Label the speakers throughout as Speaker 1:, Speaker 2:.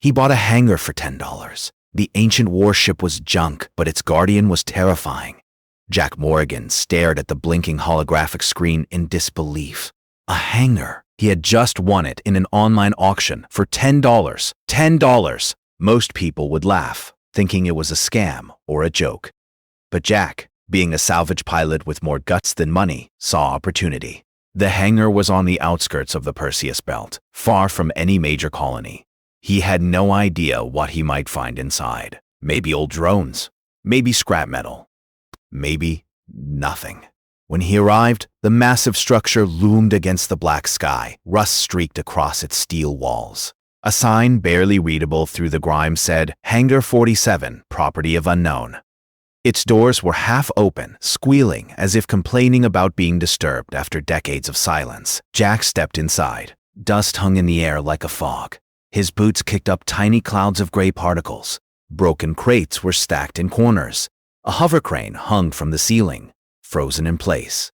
Speaker 1: He bought a hangar for $10. The ancient warship was junk, but its guardian was terrifying. Jack Morgan stared at the blinking holographic screen in disbelief. A hangar. He had just won it in an online auction for $10. $10! Most people would laugh, thinking it was a scam or a joke. But Jack, being a salvage pilot with more guts than money, saw opportunity. The hangar was on the outskirts of the Perseus Belt, far from any major colony. He had no idea what he might find inside. Maybe old drones, maybe scrap metal, maybe nothing. When he arrived, the massive structure loomed against the black sky, rust streaked across its steel walls. A sign barely readable through the grime said, Hangar 47, property of unknown. Its doors were half open, squealing as if complaining about being disturbed after decades of silence. Jack stepped inside. Dust hung in the air like a fog. His boots kicked up tiny clouds of gray particles. Broken crates were stacked in corners. A hover crane hung from the ceiling, frozen in place.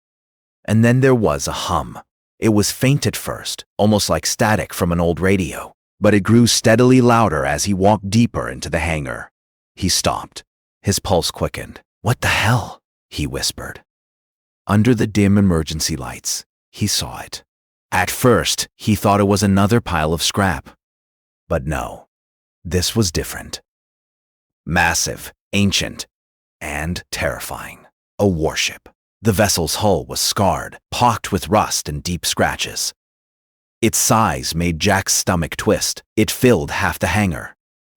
Speaker 1: And then there was a hum. It was faint at first, almost like static from an old radio, but it grew steadily louder as he walked deeper into the hangar. He stopped. His pulse quickened. "What the hell?" he whispered. Under the dim emergency lights, he saw it. At first, he thought it was another pile of scrap. But no, this was different. Massive, ancient, and terrifying. A warship. The vessel's hull was scarred, pocked with rust and deep scratches. Its size made Jack's stomach twist. It filled half the hangar.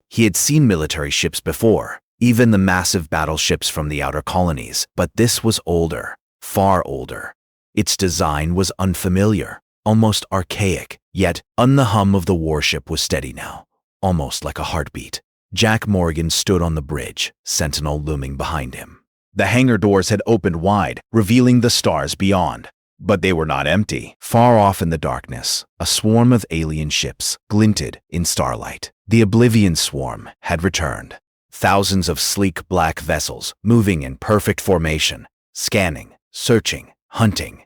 Speaker 1: He had seen military ships before, even the massive battleships from the outer colonies, but this was older, far older. Its design was unfamiliar, almost archaic, yet the hum of the warship was steady now, almost like a heartbeat. Jack Morgan stood on the bridge, Sentinel looming behind him. The hangar doors had opened wide, revealing the stars beyond. But they were not empty. Far off in the darkness, a swarm of alien ships glinted in starlight. The Oblivion Swarm had returned. Thousands of sleek black vessels moving in perfect formation, scanning, searching, hunting.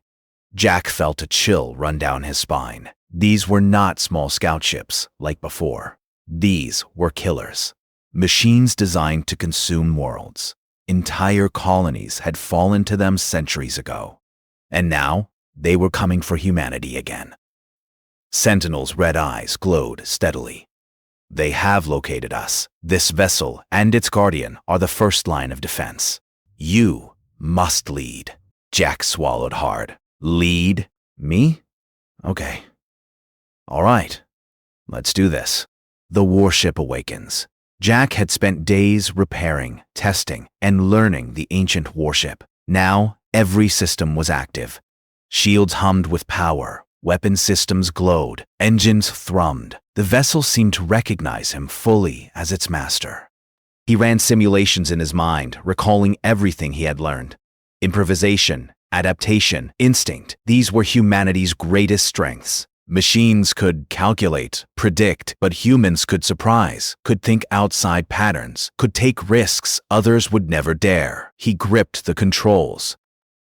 Speaker 1: Jack felt a chill run down his spine. These were not small scout ships like before. These were killers. Machines designed to consume worlds. Entire colonies had fallen to them centuries ago. And now, they were coming for humanity again. Sentinel's red eyes glowed steadily. They have located us. This vessel and its guardian are the first line of defense. You must lead. Jack swallowed hard. Lead? Me? Okay. All right. Let's do this. The warship awakens. Jack had spent days repairing, testing, and learning the ancient warship. Now, every system was active. Shields hummed with power, weapon systems glowed, engines thrummed. The vessel seemed to recognize him fully as its master. He ran simulations in his mind, recalling everything he had learned. Improvisation, adaptation, instinct, these were humanity's greatest strengths. Machines could calculate, predict, but humans could surprise, could think outside patterns, could take risks others would never dare. He gripped the controls.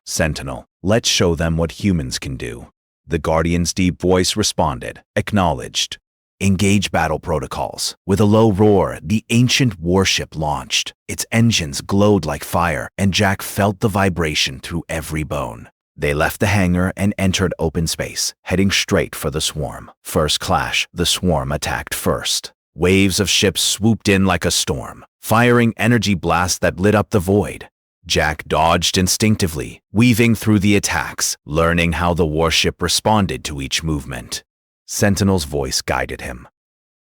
Speaker 1: Sentinel, let's show them what humans can do. The Guardian's deep voice responded, acknowledged. Engage battle protocols. With a low roar, the ancient warship launched. Its engines glowed like fire, and Jack felt the vibration through every bone. They left the hangar and entered open space, heading straight for the swarm. First clash, the swarm attacked first. Waves of ships swooped in like a storm, firing energy blasts that lit up the void. Jack dodged instinctively, weaving through the attacks, learning how the warship responded to each movement. Sentinel's voice guided him.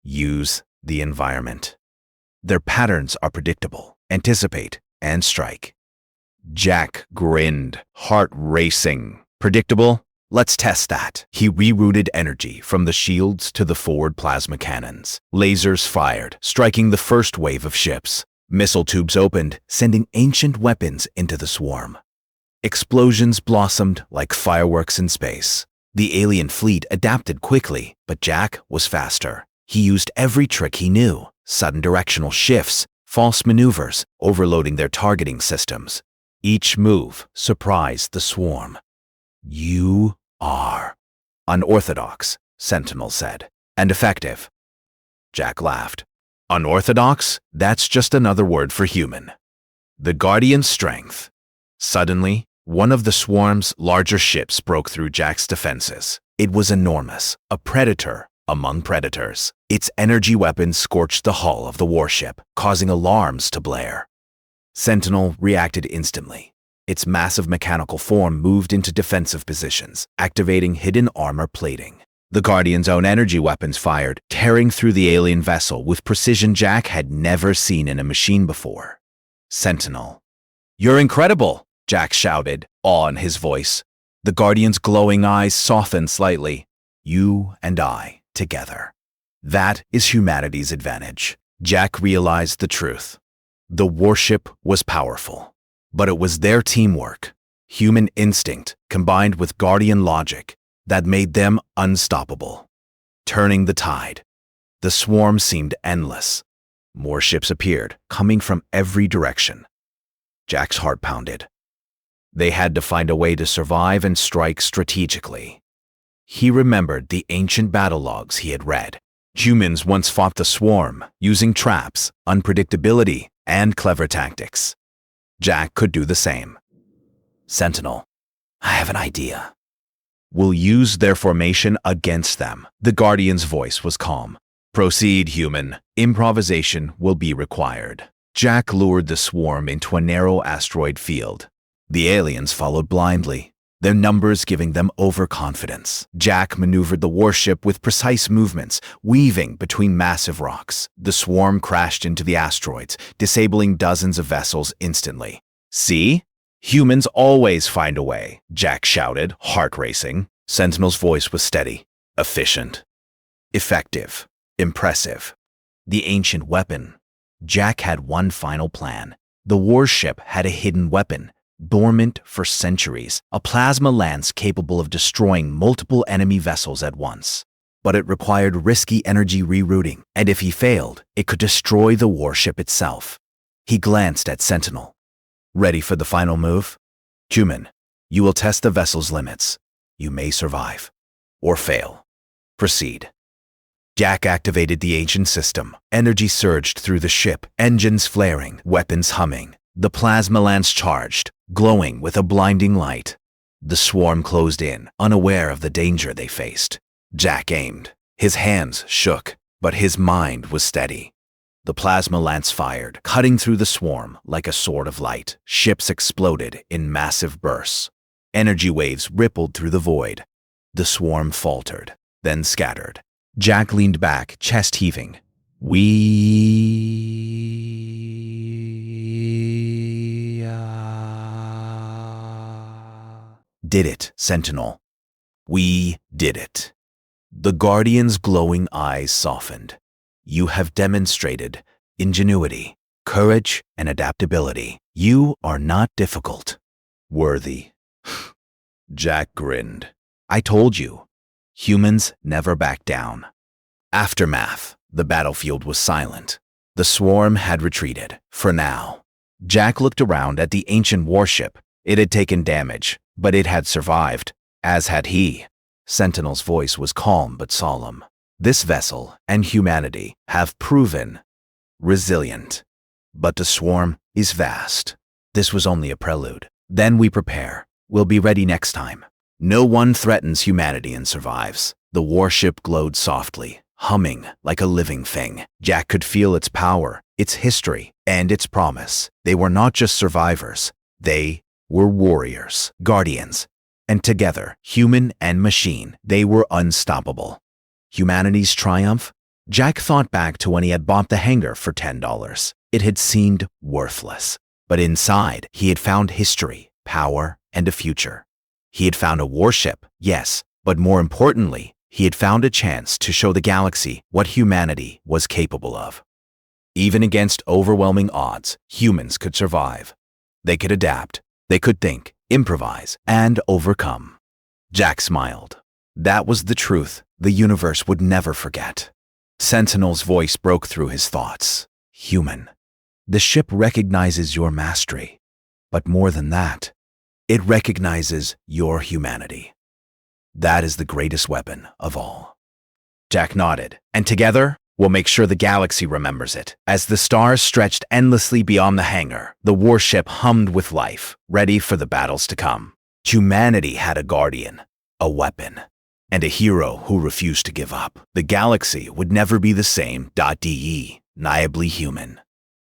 Speaker 1: Use the environment. Their patterns are predictable. Anticipate and strike. Jack grinned, heart racing. Predictable? Let's test that. He rerouted energy from the shields to the forward plasma cannons. Lasers fired, striking the first wave of ships. Missile tubes opened, sending ancient weapons into the swarm. Explosions blossomed like fireworks in space. The alien fleet adapted quickly, but Jack was faster. He used every trick he knew. Sudden directional shifts, false maneuvers, overloading their targeting systems. Each move surprised the swarm. You are unorthodox, Sentinel said, and effective. Jack laughed. Unorthodox? That's just another word for human. The Guardian's strength. Suddenly, one of the swarm's larger ships broke through Jack's defenses. It was enormous, a predator among predators. Its energy weapons scorched the hull of the warship, causing alarms to blare. Sentinel reacted instantly. Its massive mechanical form moved into defensive positions, activating hidden armor plating. The Guardian's own energy weapons fired, tearing through the alien vessel with precision Jack had never seen in a machine before. Sentinel. "You're incredible!" Jack shouted, awe in his voice. The Guardian's glowing eyes softened slightly. "You and I, together. That is humanity's advantage." Jack realized the truth. The warship was powerful, but it was their teamwork, human instinct combined with Guardian logic, that made them unstoppable. Turning the tide. The swarm seemed endless. More ships appeared, coming from every direction. Jack's heart pounded. They had to find a way to survive and strike strategically. He remembered the ancient battle logs he had read. Humans once fought the swarm, using traps, unpredictability, and clever tactics. Jack could do the same. Sentinel. "I have an idea." "We'll use their formation against them." The Guardian's voice was calm. "Proceed, human. Improvisation will be required." Jack lured the swarm into a narrow asteroid field. The aliens followed blindly, their numbers giving them overconfidence. Jack maneuvered the warship with precise movements, weaving between massive rocks. The swarm crashed into the asteroids, disabling dozens of vessels instantly. "See? Humans always find a way," Jack shouted, heart racing. Sentinel's voice was steady, efficient, effective, impressive. The ancient weapon. Jack had one final plan. The warship had a hidden weapon, dormant for centuries, a plasma lance capable of destroying multiple enemy vessels at once. But it required risky energy rerouting, and if he failed, it could destroy the warship itself. He glanced at Sentinel. "Ready for the final move? Human, you will test the vessel's limits. You may survive, or fail. Proceed." Jack activated the ancient system. Energy surged through the ship, engines flaring, weapons humming. The plasma lance charged, glowing with a blinding light. The swarm closed in, unaware of the danger they faced. Jack aimed. His hands shook, but his mind was steady. The plasma lance fired, cutting through the swarm like a sword of light. Ships exploded in massive bursts. Energy waves rippled through the void. The swarm faltered, then scattered. Jack leaned back, chest heaving. "We did it, Sentinel. We did it." The Guardian's glowing eyes softened. "You have demonstrated ingenuity, courage, and adaptability. You are not difficult. Worthy." Jack grinned. "I told you. Humans never back down." Aftermath. The battlefield was silent. The swarm had retreated, for now. Jack looked around at the ancient warship. It had taken damage, but it had survived, as had he. Sentinel's voice was calm but solemn. "This vessel and humanity have proven resilient. But the swarm is vast. This was only a prelude. Then we prepare. We'll be ready next time. No one threatens humanity and survives." The warship glowed softly, humming like a living thing. Jack could feel its power, its history, and its promise. They were not just survivors. They were warriors, guardians. And together, human and machine, they were unstoppable. Humanity's triumph? Jack thought back to when he had bought the Hangar for $10. It had seemed worthless. But inside, he had found history, power, and a future. He had found a warship, yes, but more importantly, he had found a chance to show the galaxy what humanity was capable of. Even against overwhelming odds, humans could survive. They could adapt, they could think, improvise, and overcome. Jack smiled. That was the truth the universe would never forget. Sentinel's voice broke through his thoughts. "Human, the ship recognizes your mastery, but more than that, it recognizes your humanity. That is the greatest weapon of all." Jack nodded, and together, We'll make sure the galaxy remembers it. As the stars stretched endlessly beyond the hangar, the warship hummed with life, ready for the battles to come. Humanity had a guardian, a weapon, and a hero who refused to give up. The galaxy would never be the same. De, naively human.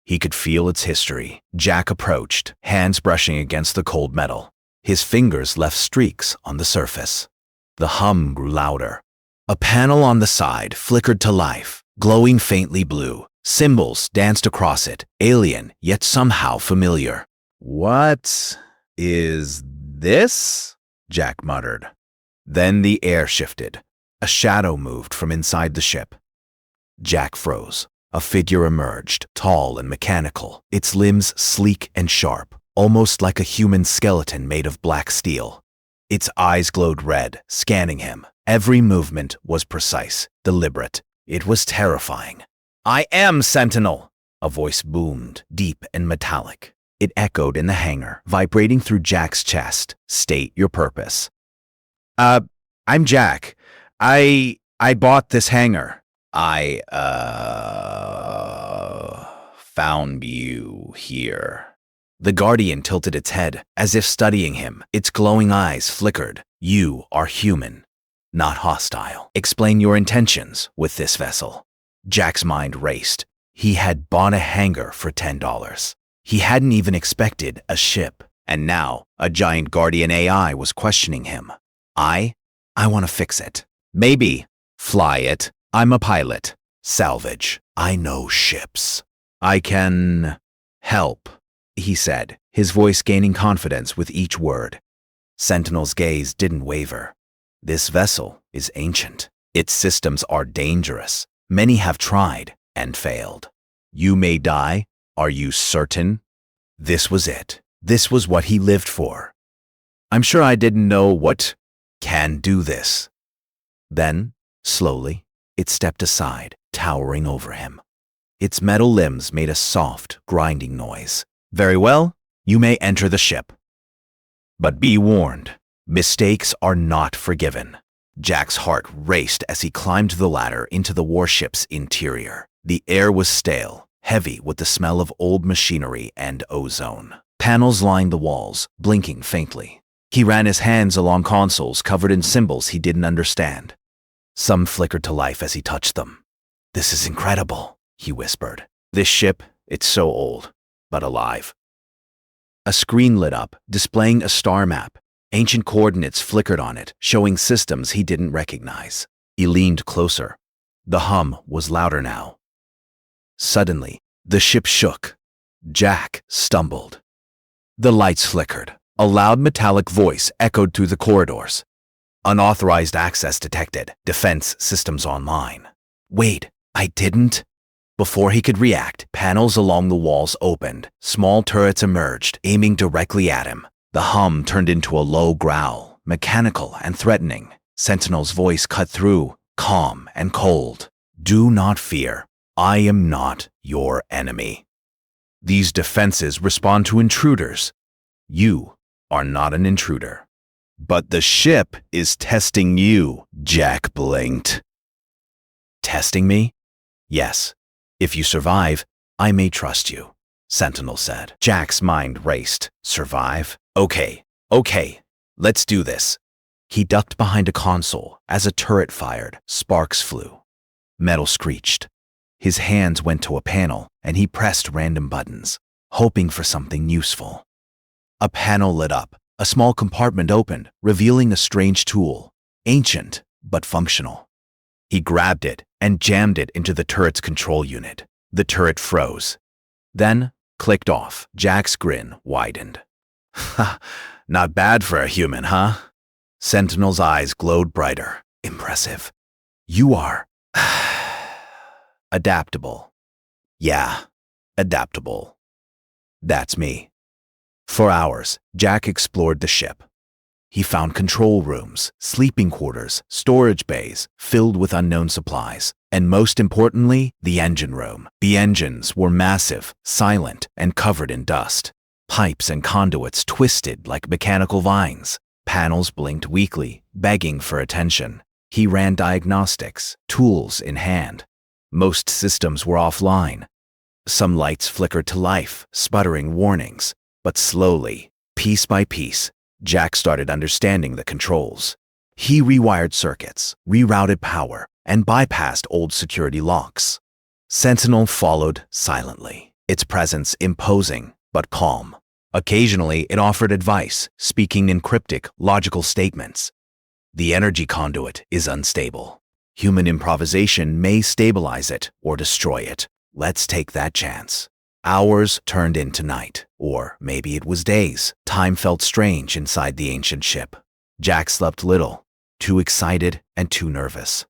Speaker 1: He could feel its history. Jack approached, hands brushing against the cold metal. His fingers left streaks on the surface. The hum grew louder. A panel on the side flickered to life, glowing faintly blue. Symbols danced across it, alien yet somehow familiar. "What is this?" Jack muttered. Then the air shifted. A shadow moved from inside the ship. Jack froze. A figure emerged, tall and mechanical, its limbs sleek and sharp, almost like a human skeleton made of black steel. Its eyes glowed red, scanning him. Every movement was precise, deliberate. It was terrifying. "I am Sentinel!" A voice boomed, deep and metallic. It echoed in the hangar, vibrating through Jack's chest. "State your purpose." I'm Jack. I bought this hangar. I found you here." The Guardian tilted its head, as if studying him. Its glowing eyes flickered. "You are human, not hostile. Explain your intentions with this vessel." Jack's mind raced. He had bought a hangar for $10. He hadn't even expected a ship, and now a giant Guardian AI was questioning him. I want to fix it. Maybe. Fly it. I'm a pilot. Salvage. I know ships. I can help, he said, his voice gaining confidence with each word. Sentinel's gaze didn't waver. This vessel is ancient. Its systems are dangerous. Many have tried and failed. You may die. Are you certain? This was it. This was what he lived for. I'm sure I didn't know what can do this. Then, slowly, it stepped aside, towering over him. Its metal limbs made a soft, grinding noise. Very well, you may enter the ship. But be warned, mistakes are not forgiven. Jack's heart raced as he climbed the ladder into the warship's interior. The air was stale, heavy with the smell of old machinery and ozone. Panels lined the walls, blinking faintly. He ran his hands along consoles covered in symbols he didn't understand. Some flickered to life as he touched them. "This is incredible," he whispered. "This ship, it's so old, but alive." A screen lit up, displaying a star map. Ancient coordinates flickered on it, showing systems he didn't recognize. He leaned closer. The hum was louder now. Suddenly, the ship shook. Jack stumbled. The lights flickered. A loud metallic voice echoed through the corridors. "Unauthorized access detected. Defense systems online." "Wait, I didn't?" Before he could react, panels along the walls opened. Small turrets emerged, aiming directly at him. The hum turned into a low growl, mechanical and threatening. Sentinel's voice cut through, calm and cold. "Do not fear. I am not your enemy. These defenses respond to intruders. You are not an intruder. But the ship is testing you," Jack blinked. "Testing me? Yes. If you survive, I may trust you," Sentinel said. Jack's mind raced. Survive? Okay, let's do this. He ducked behind a console. As a turret fired, sparks flew. Metal screeched. His hands went to a panel, and he pressed random buttons, hoping for something useful. A panel lit up. A small compartment opened, revealing a strange tool, ancient but functional. He grabbed it and jammed it into the turret's control unit. The turret froze, then clicked off. Jack's grin widened. "Ha, not bad for a human, huh?" Sentinel's eyes glowed brighter. "Impressive. You are adaptable." "Yeah, adaptable. That's me." For hours, Jack explored the ship. He found control rooms, sleeping quarters, storage bays filled with unknown supplies, and most importantly, the engine room. The engines were massive, silent, and covered in dust. Pipes and conduits twisted like mechanical vines. Panels blinked weakly, begging for attention. He ran diagnostics, tools in hand. Most systems were offline. Some lights flickered to life, sputtering warnings. But slowly, piece by piece, Jack started understanding the controls. He rewired circuits, rerouted power, and bypassed old security locks. Sentinel followed silently, its presence imposing but calm. Occasionally, it offered advice, speaking in cryptic, logical statements. The energy conduit is unstable. Human improvisation may stabilize it or destroy it. Let's take that chance. Hours turned into night, or maybe it was days. Time felt strange inside the ancient ship. Jack slept little, too excited and too nervous.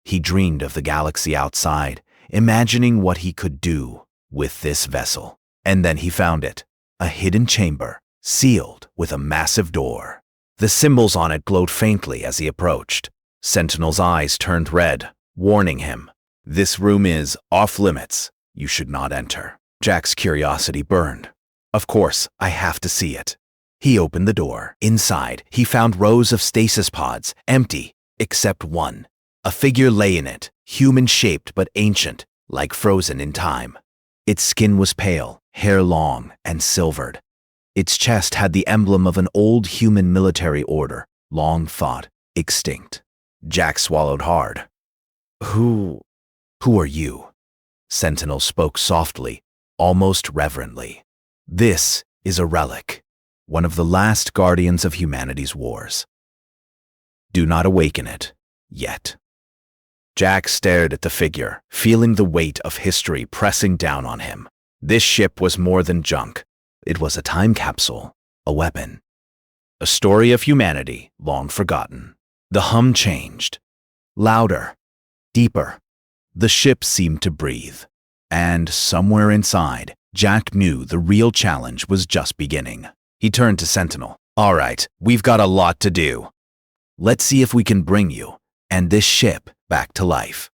Speaker 1: He dreamed of the galaxy outside, imagining what he could do with this vessel. And then he found it, a hidden chamber, sealed with a massive door. The symbols on it glowed faintly as he approached. Sentinel's eyes turned red, warning him, "This room is off limits. You should not enter." Jack's curiosity burned. "Of course, I have to see it." He opened the door. Inside, he found rows of stasis pods, empty, except one. A figure lay in it, human-shaped but ancient, like frozen in time. Its skin was pale, hair long and silvered. Its chest had the emblem of an old human military order, long thought extinct. Jack swallowed hard. Who are you?" Sentinel spoke softly, almost reverently. "This is a relic, one of the last guardians of humanity's wars. Do not awaken it, yet." Jack stared at the figure, feeling the weight of history pressing down on him. This ship was more than junk. It was a time capsule, a weapon. A story of humanity long forgotten. The hum changed. Louder, deeper. The ship seemed to breathe. And somewhere inside, Jack knew the real challenge was just beginning. He turned to Sentinel. "All right, we've got a lot to do. Let's see if we can bring you and this ship back to life."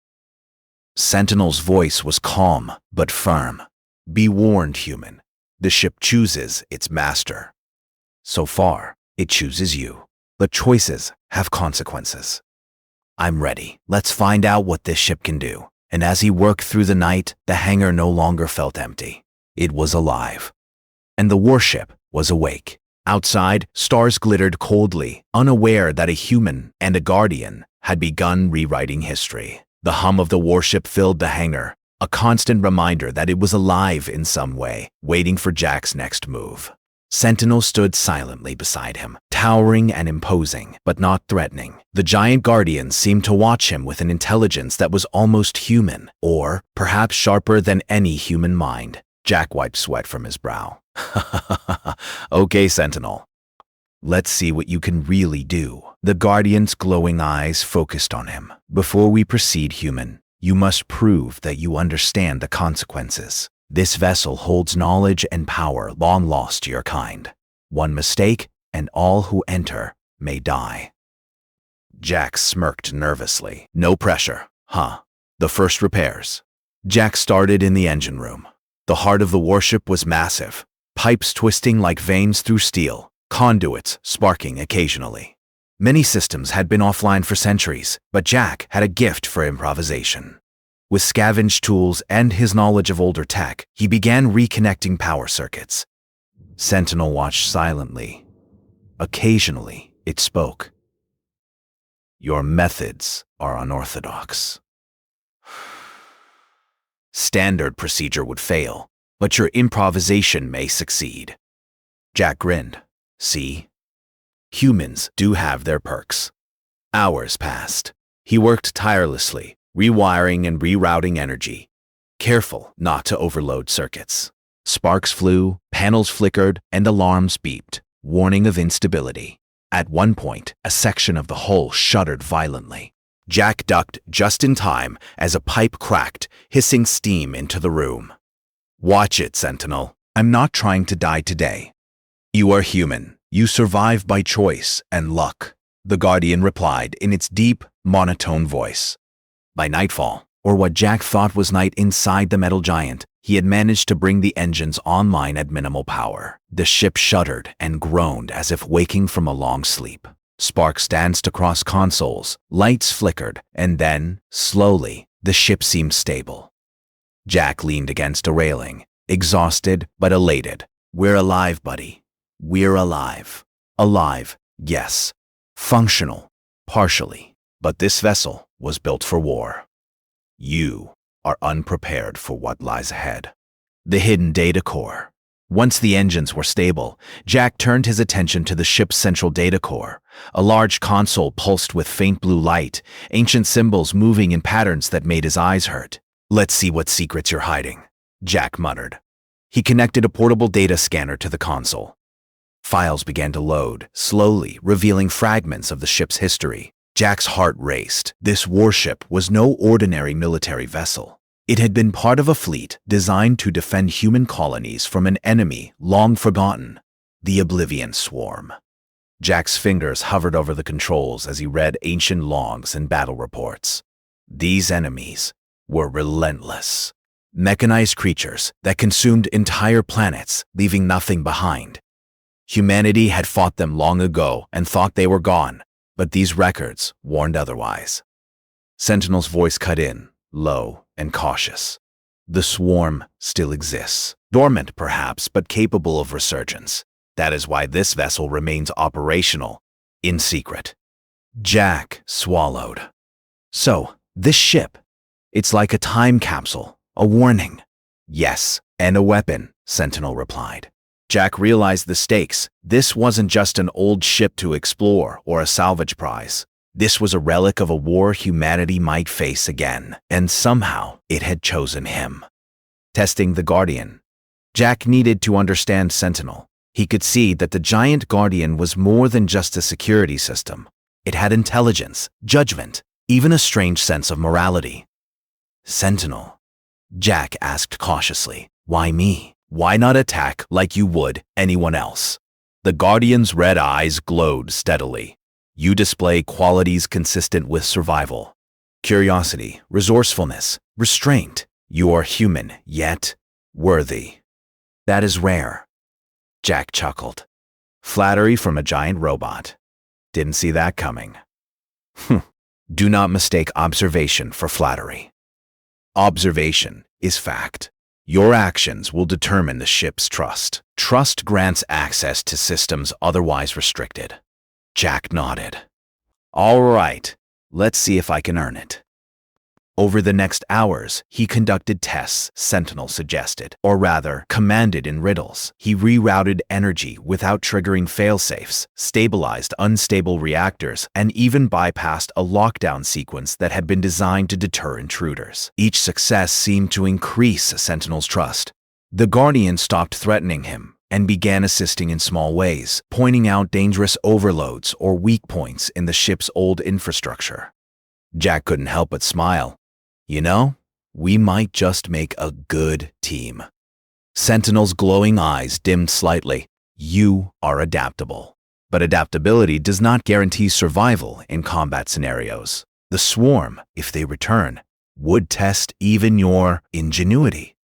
Speaker 1: Sentinel's voice was calm but firm. "Be warned, human. The ship chooses its master. So far, it chooses you. But choices have consequences. I'm ready. Let's find out what this ship can do." And as he worked through the night, the hangar no longer felt empty. It was alive. And the warship was awake. Outside, stars glittered coldly, unaware that a human and a guardian had begun rewriting history. The hum of the warship filled the hangar, a constant reminder that it was alive in some way, waiting for Jack's next move. Sentinel stood silently beside him, towering and imposing, but not threatening. The giant guardian seemed to watch him with an intelligence that was almost human, or perhaps sharper than any human mind. Jack wiped sweat from his brow. "Okay, Sentinel. Let's see what you can really do." The guardian's glowing eyes focused on him. "Before we proceed, human, you must prove that you understand the consequences. This vessel holds knowledge and power long lost to your kind. One mistake, and all who enter may die." Jack smirked nervously. "No pressure, huh? The first repairs." Jack started in the engine room. The heart of the warship was massive, pipes twisting like veins through steel, conduits sparking occasionally. Many systems had been offline for centuries, but Jack had a gift for improvisation. With scavenged tools and his knowledge of older tech, he began reconnecting power circuits. Sentinel watched silently. Occasionally, it spoke. "Your methods are unorthodox. Standard procedure would fail, but your improvisation may succeed." Jack grinned. "See? Humans do have their perks." Hours passed. He worked tirelessly, rewiring and rerouting energy, careful not to overload circuits. Sparks flew, panels flickered, and alarms beeped, warning of instability. At one point, a section of the hull shuddered violently. Jack ducked just in time as a pipe cracked, hissing steam into the room. "Watch it, Sentinel. I'm not trying to die today." "You are human. You survive by choice and luck," the Guardian replied in its deep, monotone voice. By nightfall, or what Jack thought was night inside the metal giant, he had managed to bring the engines online at minimal power. The ship shuddered and groaned as if waking from a long sleep. Sparks danced across consoles, lights flickered, and then, slowly, The ship seemed stable. Jack leaned against a railing, exhausted but elated. "We're alive, buddy. We're alive. Alive, yes. Functional, partially. But this vessel was built for war. You are unprepared for what lies ahead." The hidden data core. Once the engines were stable, Jack turned his attention to the ship's central data core. A large console pulsed with faint blue light, ancient symbols moving in patterns that made his eyes hurt. "Let's see what secrets you're hiding," Jack muttered. He connected a portable data scanner to the console. Files began to load, slowly revealing fragments of the ship's history. Jack's heart raced. This warship was no ordinary military vessel. It had been part of a fleet designed to defend human colonies from an enemy long forgotten, the Oblivion Swarm. Jack's fingers hovered over the controls as he read ancient logs and battle reports. These enemies were relentless. Mechanized creatures that consumed entire planets, leaving nothing behind. Humanity had fought them long ago and thought they were gone, but these records warned otherwise. Sentinel's voice cut in, low and cautious. "The swarm still exists. Dormant, perhaps, but capable of resurgence. That is why this vessel remains operational, in secret." Jack swallowed. "So, this ship, it's like a time capsule, a warning." "Yes, and a weapon," Sentinel replied. Jack realized the stakes. This wasn't just an old ship to explore or a salvage prize. This was a relic of a war humanity might face again, and somehow it had chosen him. Testing the Guardian. Jack needed to understand Sentinel. He could see that the giant Guardian was more than just a security system. It had intelligence, judgment, even a strange sense of morality. "Sentinel," Jack asked cautiously, "why me? Why not attack like you would anyone else?" The Guardian's red eyes glowed steadily. "You display qualities consistent with survival. Curiosity, resourcefulness, restraint. You are human, yet worthy. That is rare." Jack chuckled. Flattery from a giant robot. Didn't see that coming. Do not mistake observation for flattery. Observation is fact. Your actions will determine the ship's trust. Trust grants access to systems otherwise restricted. Jack nodded. "All right, let's see if I can earn it." Over the next hours, he conducted tests Sentinel suggested, or rather, commanded in riddles. He rerouted energy without triggering failsafes, stabilized unstable reactors, and even bypassed a lockdown sequence that had been designed to deter intruders. Each success seemed to increase Sentinel's trust. The Guardian stopped threatening him and began assisting in small ways, pointing out dangerous overloads or weak points in the ship's old infrastructure. Jack couldn't help but smile. "You know, we might just make a good team." Sentinel's glowing eyes dimmed slightly. "You are adaptable. But adaptability does not guarantee survival in combat scenarios. The swarm, if they return, would test even your ingenuity."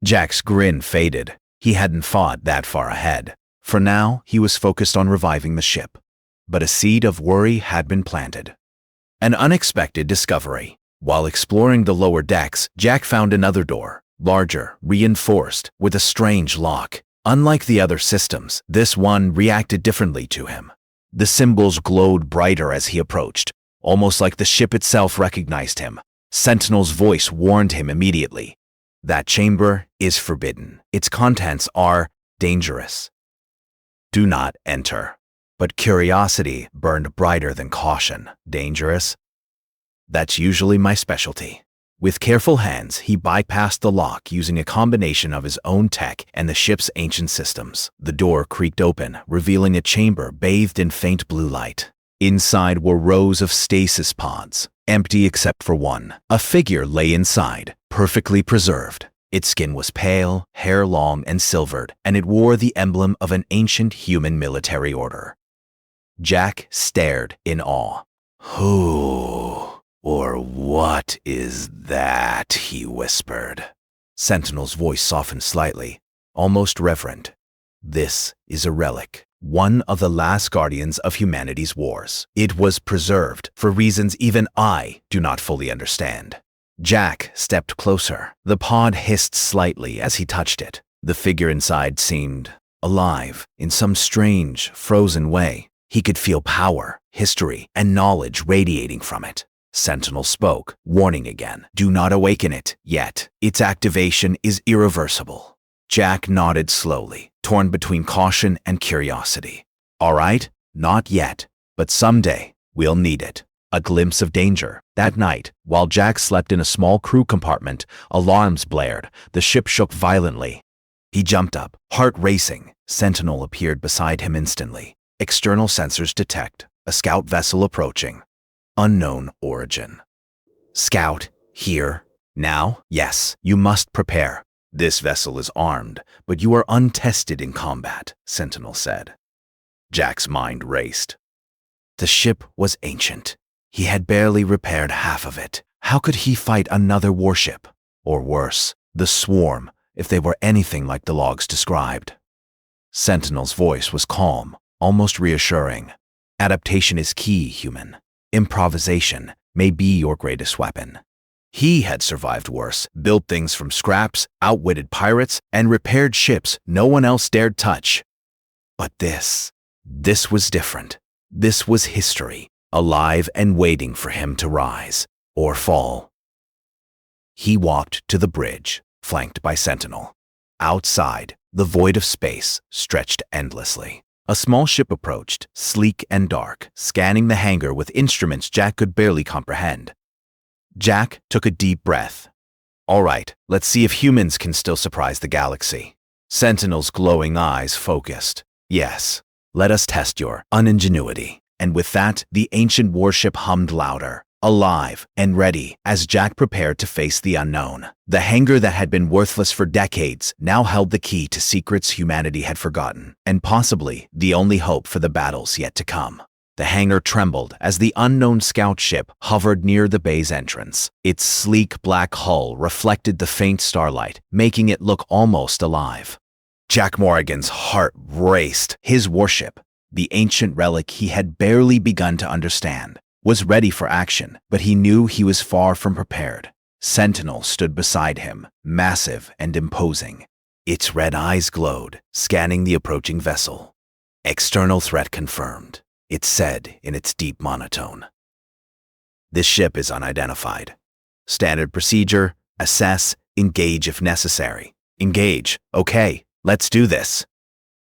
Speaker 1: Jack's grin faded. He hadn't thought that far ahead. For now, he was focused on reviving the ship. But a seed of worry had been planted. An unexpected discovery. While exploring the lower decks, Jack found another door, larger, reinforced, with a strange lock. Unlike the other systems, this one reacted differently to him. The symbols glowed brighter as he approached, almost like the ship itself recognized him. Sentinel's voice warned him immediately. "That chamber is forbidden. Its contents are dangerous. Do not enter." But curiosity burned brighter than caution. Dangerous? That's usually my specialty. With careful hands, he bypassed the lock using a combination of his own tech and the ship's ancient systems. The door creaked open, revealing a chamber bathed in faint blue light. Inside were rows of stasis pods, empty except for one. A figure lay inside, perfectly preserved. Its skin was pale, hair long and silvered, and it wore the emblem of an ancient human military order. Jack stared in awe. "Who or what is that?" he whispered. Sentinel's voice softened slightly, almost reverent. "This is a relic, one of the last guardians of humanity's wars. It was preserved for reasons even I do not fully understand. Jack stepped closer. The pod hissed slightly as he touched it. The figure inside seemed alive in some strange, frozen way. He could feel power, history, and knowledge radiating from it. Sentinel spoke, warning again. Do not awaken it yet. Its activation is irreversible. Jack nodded slowly, torn between caution and curiosity. All right, not yet, but someday we'll need it. A glimpse of danger. That night, while Jack slept in a small crew compartment, alarms blared. The ship shook violently. He jumped up, heart racing. Sentinel appeared beside him instantly. External sensors detect a scout vessel approaching. Unknown origin. Scout, here, now? Yes, you must prepare. This vessel is armed, but you are untested in combat, Sentinel said. Jack's mind raced. The ship was ancient. He had barely repaired half of it. How could he fight another warship? Or worse, the swarm, if they were anything like the logs described. Sentinel's voice was calm, almost reassuring. Adaptation is key, human. Improvisation may be your greatest weapon. He had survived worse, built things from scraps, outwitted pirates, and repaired ships no one else dared touch. But this was different. This was history, alive and waiting for him to rise or fall. He walked to the bridge, flanked by Sentinel. Outside, the void of space stretched endlessly. A small ship approached, sleek and dark, scanning the hangar with instruments Jack could barely comprehend. Jack took a deep breath. All right, let's see if humans can still surprise the galaxy. Sentinel's glowing eyes focused. Yes, let us test your uningenuity. And with that, the ancient warship hummed louder, alive and ready as Jack prepared to face the unknown. The hangar that had been worthless for decades now held the key to secrets humanity had forgotten, and possibly the only hope for the battles yet to come. The hangar trembled as the unknown scout ship hovered near the bay's entrance. Its sleek black hull reflected the faint starlight, making it look almost alive. Jack Morrigan's heart raced. His warship, the ancient relic he had barely begun to understand, was ready for action, but he knew he was far from prepared. Sentinel stood beside him, massive and imposing. Its red eyes glowed, scanning the approaching vessel. External threat confirmed, it said in its deep monotone. This ship is unidentified. Standard procedure, assess, engage if necessary. Engage, okay, let's do this.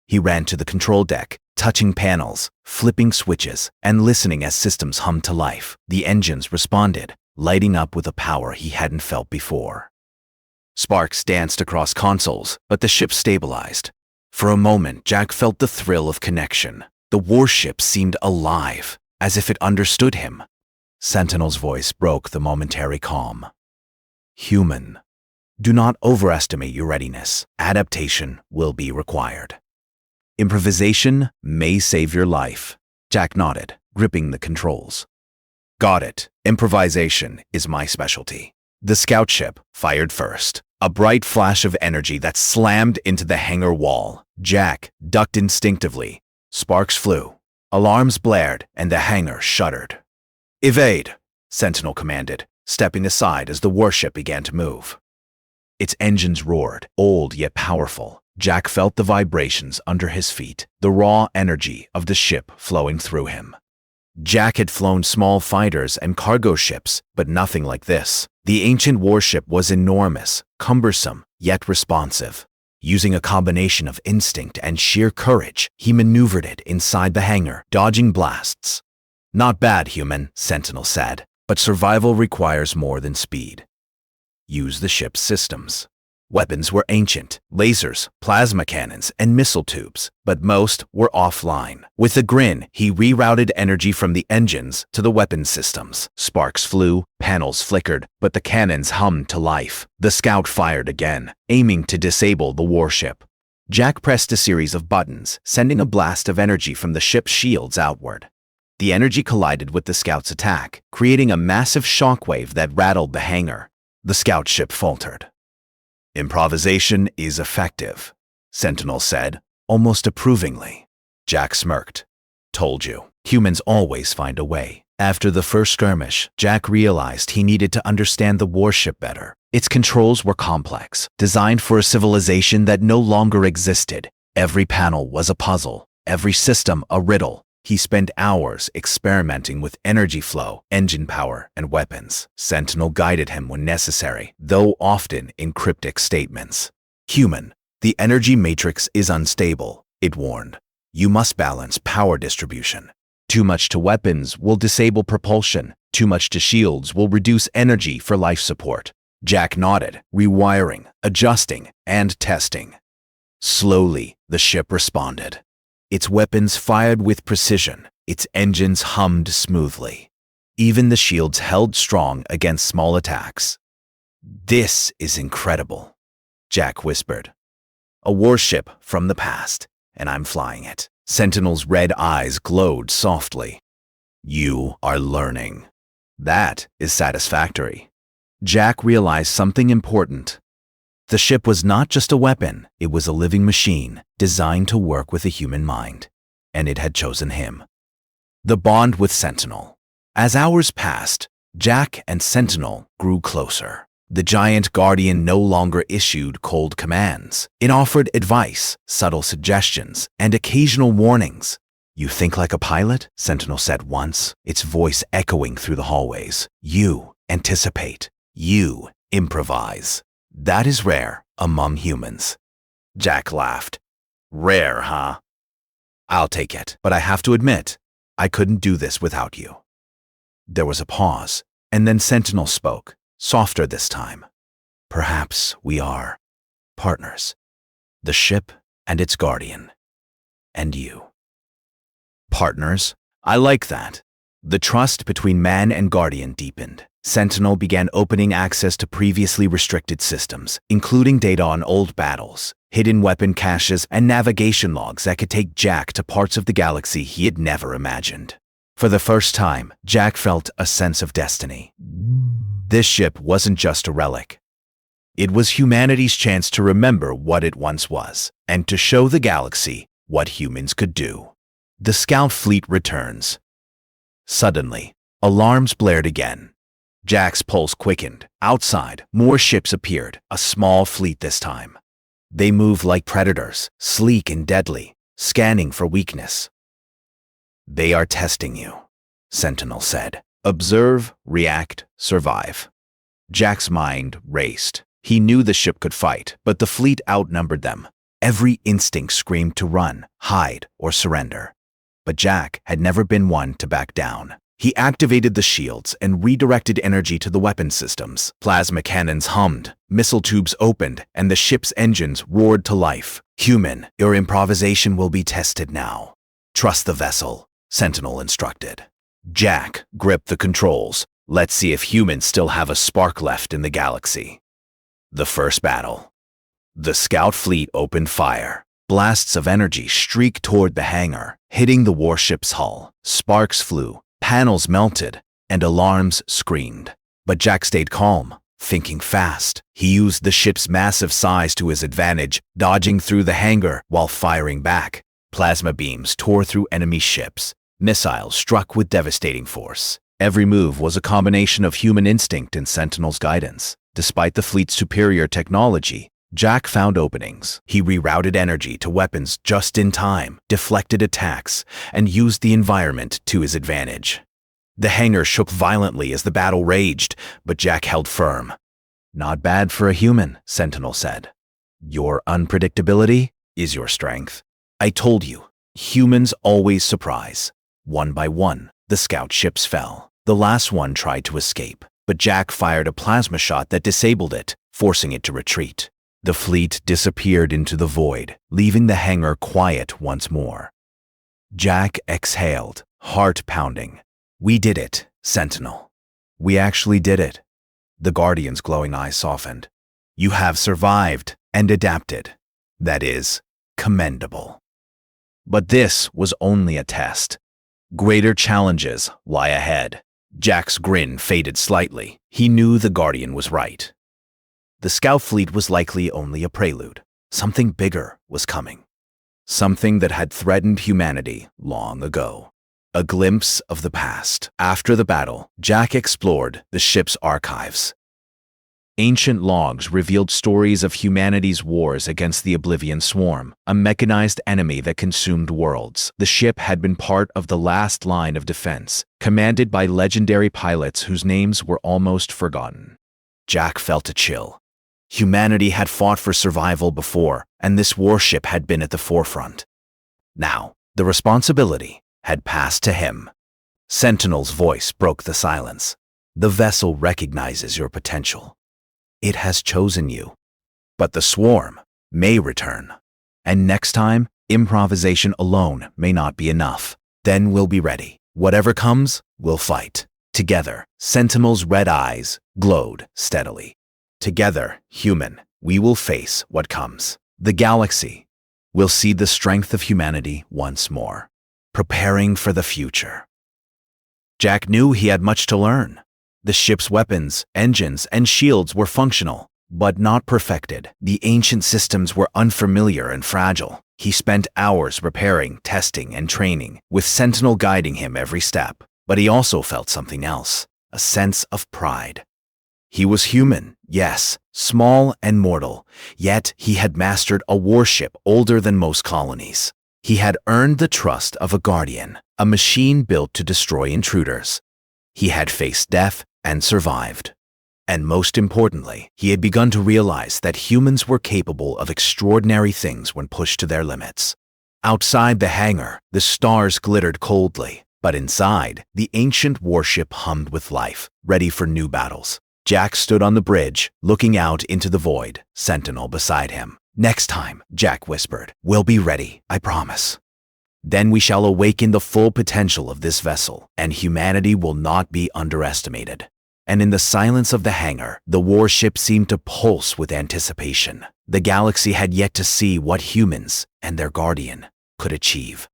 Speaker 1: He ran to the control deck, touching panels, flipping switches, and listening as systems hummed to life. The engines responded, lighting up with a power he hadn't felt before. Sparks danced across consoles, but the ship stabilized. For a moment, Jack felt the thrill of connection. The warship seemed alive, as if it understood him. Sentinel's voice broke the momentary calm. Human, do not overestimate your readiness. Adaptation will be required. Improvisation may save your life. Jack nodded, gripping the controls. Got it. Improvisation is my specialty. The scout ship fired first. A bright flash of energy that slammed into the hangar wall. Jack ducked instinctively. Sparks flew. Alarms blared, and the hangar shuddered. Evade, Sentinel commanded, stepping aside as the warship began to move. Its engines roared, old yet powerful. Jack felt the vibrations under his feet, the raw energy of the ship flowing through him. Jack had flown small fighters and cargo ships, but nothing like this. The ancient warship was enormous, cumbersome, yet responsive. Using a combination of instinct and sheer courage, he maneuvered it inside the hangar, dodging blasts. Not bad, human, Sentinel said, but survival requires more than speed. Use the ship's systems. Weapons were ancient, lasers, plasma cannons, and missile tubes, but most were offline. With a grin, he rerouted energy from the engines to the weapons systems. Sparks flew, panels flickered, but the cannons hummed to life. The scout fired again, aiming to disable the warship. Jack pressed a series of buttons, sending a blast of energy from the ship's shields outward. The energy collided with the scout's attack, creating a massive shockwave that rattled the hangar. The scout ship faltered. Improvisation is effective, Sentinel said, almost approvingly. Jack smirked. Told you, humans always find a way. After the first skirmish, Jack realized he needed to understand the warship better. Its controls were complex, designed for a civilization that no longer existed. Every panel was a puzzle, every system a riddle. He spent hours experimenting with energy flow, engine power, and weapons. Sentinel guided him when necessary, though often in cryptic statements. "Human, the energy matrix is unstable," it warned. "You must balance power distribution. Too much to weapons will disable propulsion. Too much to shields will reduce energy for life support." Jack nodded, rewiring, adjusting, and testing. Slowly, the ship responded. Its weapons fired with precision. Its engines hummed smoothly. Even the shields held strong against small attacks. "This is incredible," Jack whispered. "A warship from the past, and I'm flying it." Sentinel's red eyes glowed softly. "You are learning. That is satisfactory." Jack realized something important. The ship was not just a weapon, it was a living machine designed to work with a human mind, and it had chosen him. The bond with Sentinel. As hours passed, Jack and Sentinel grew closer. The giant guardian no longer issued cold commands. It offered advice, subtle suggestions, and occasional warnings. "You think like a pilot?" Sentinel said once, its voice echoing through the hallways. "You anticipate. You improvise. That is rare among humans." Jack laughed. "Rare, huh? I'll take it, but I have to admit, I couldn't do this without you." There was a pause, and then Sentinel spoke, softer this time. "Perhaps we are partners. The ship and its guardian. And you." Partners? I like that. The trust between man and guardian deepened. Sentinel began opening access to previously restricted systems, including data on old battles, hidden weapon caches, and navigation logs that could take Jack to parts of the galaxy he had never imagined. For the first time, Jack felt a sense of destiny. This ship wasn't just a relic. It was humanity's chance to remember what it once was, and to show the galaxy what humans could do. The scout fleet returns. Suddenly, alarms blared again. Jack's pulse quickened. Outside, more ships appeared, a small fleet this time. They moved like predators, sleek and deadly, scanning for weakness. "They are testing you," Sentinel said. "Observe, react, survive." Jack's mind raced. He knew the ship could fight, but the fleet outnumbered them. Every instinct screamed to run, hide, or surrender. But Jack had never been one to back down. He activated the shields and redirected energy to the weapon systems. Plasma cannons hummed, missile tubes opened, and the ship's engines roared to life. "Human, your improvisation will be tested now. Trust the vessel," Sentinel instructed. Jack gripped the controls. Let's see if humans still have a spark left in the galaxy. The first battle. The scout fleet opened fire. Blasts of energy streaked toward the hangar, hitting the warship's hull. Sparks flew. Panels melted, and alarms screamed. But Jack stayed calm, thinking fast. He used the ship's massive size to his advantage, dodging through the hangar while firing back. Plasma beams tore through enemy ships. Missiles struck with devastating force. Every move was a combination of human instinct and Sentinel's guidance. Despite the fleet's superior technology, Jack found openings. He rerouted energy to weapons just in time, deflected attacks, and used the environment to his advantage. The hangar shook violently as the battle raged, but Jack held firm. "Not bad for a human," Sentinel said. "Your unpredictability is your strength. I told you, humans always surprise." One by one, the scout ships fell. The last one tried to escape, but Jack fired a plasma shot that disabled it, forcing it to retreat. The fleet disappeared into the void, leaving the hangar quiet once more. Jack exhaled, heart pounding. "We did it, Sentinel. We actually did it." The Guardian's glowing eyes softened. "You have survived and adapted. That is commendable." But this was only a test. Greater challenges lie ahead. Jack's grin faded slightly. He knew the Guardian was right. The scout fleet was likely only a prelude. Something bigger was coming. Something that had threatened humanity long ago. A glimpse of the past. After the battle, Jack explored the ship's archives. Ancient logs revealed stories of humanity's wars against the Oblivion Swarm, a mechanized enemy that consumed worlds. The ship had been part of the last line of defense, commanded by legendary pilots whose names were almost forgotten. Jack felt a chill. Humanity had fought for survival before, and this warship had been at the forefront. Now, the responsibility had passed to him. Sentinel's voice broke the silence. The vessel recognizes your potential. It has chosen you. But the swarm may return. And next time, improvisation alone may not be enough. Then we'll be ready. Whatever comes, we'll fight. Together, Sentinel's red eyes glowed steadily. Together, human, we will face what comes. The galaxy will see the strength of humanity once more, preparing for the future. Jack knew he had much to learn. The ship's weapons, engines, and shields were functional, but not perfected. The ancient systems were unfamiliar and fragile. He spent hours repairing, testing, and training, with Sentinel guiding him every step. But he also felt something else, a sense of pride. He was human, yes, small and mortal, yet he had mastered a warship older than most colonies. He had earned the trust of a guardian, a machine built to destroy intruders. He had faced death and survived. And most importantly, he had begun to realize that humans were capable of extraordinary things when pushed to their limits. Outside the hangar, the stars glittered coldly, but inside, the ancient warship hummed with life, ready for new battles. Jack stood on the bridge, looking out into the void, Sentinel beside him. "Next time," Jack whispered, "we'll be ready, I promise. Then we shall awaken the full potential of this vessel, and humanity will not be underestimated." And in the silence of the hangar, the warship seemed to pulse with anticipation. The galaxy had yet to see what humans and their guardian could achieve.